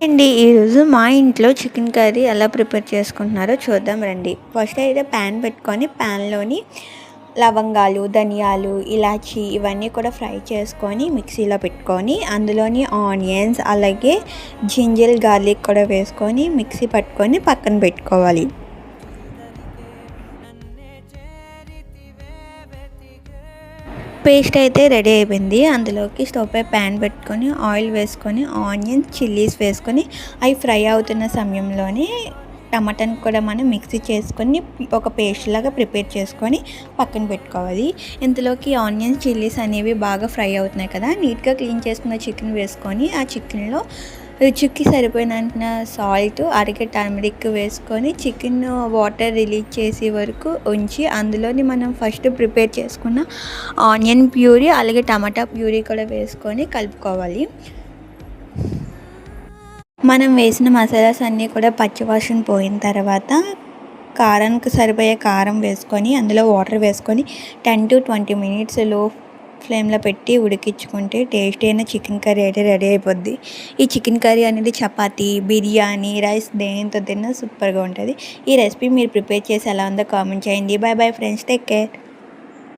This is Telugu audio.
అండి ఈరోజు మా ఇంట్లో చికెన్ కర్రీ ఎలా ప్రిపేర్ చేసుకుంటున్నారో చూద్దాం రండి. ఫస్ట్ అయితే ప్యాన్ పెట్టుకొని ప్యాన్లోని లవంగాలు, ధనియాలు, ఇలాచి ఇవన్నీ కూడా ఫ్రై చేసుకొని మిక్సీలో పెట్టుకొని అందులోని ఆనియన్స్ అలాగే జింజర్ గార్లిక్ కూడా వేసుకొని మిక్సీ పట్టుకొని పక్కన పెట్టుకోవాలి. పేస్ట్ అయితే రెడీ అయిపోయింది. అందులోకి స్టవ్ పై ప్యాన్ పెట్టుకొని ఆయిల్ వేసుకొని ఆనియన్స్, చిల్లీస్ వేసుకొని అవి ఫ్రై అవుతున్న సమయంలోనే టమాటాని కూడా మనం మిక్సీ చేసుకొని ఒక పేస్ట్ లాగా ప్రిపేర్ చేసుకొని పక్కన పెట్టుకోవాలి. ఇంతలోకి ఆనియన్స్, చిల్లీస్ అనేవి బాగా ఫ్రై అవుతున్నాయి కదా, నీట్గా క్లీన్ చేసుకున్న చికెన్ వేసుకొని ఆ చికెన్లో రుచికి సరిపోయినంత సాల్ట్, అరగ టర్మరిక్ వేసుకొని చికెన్ వాటర్ రిలీజ్ చేసే వరకు ఉంచి అందులోని మనం ఫస్ట్ ప్రిపేర్ చేసుకున్న ఆనియన్ ప్యూరీ అలాగే టమాటా ప్యూరీ కూడా వేసుకొని కలుపుకోవాలి. మనం వేసిన మసాలాస్ అన్నీ కూడా పచ్చివాసన పోయిన తర్వాత కారానికి సరిపోయే కారం వేసుకొని అందులో వాటర్ వేసుకొని 10 to 20 minutes లో ఫ్లేమ్లో పెట్టి ఉడికించుకుంటే టేస్టీ అయిన చికెన్ కర్రీ అయితే రెడీ అయిపోద్ది. ఈ చికెన్ కర్రీ అనేది చపాతీ, బిర్యానీ, రైస్ దేనితో తిన్నా సూపర్గా ఉంటుంది. ఈ రెసిపీ మీరు ప్రిపేర్ చేసి ఎలా ఉందో కామెంట్ చేయండి. Bye bye friends, take care.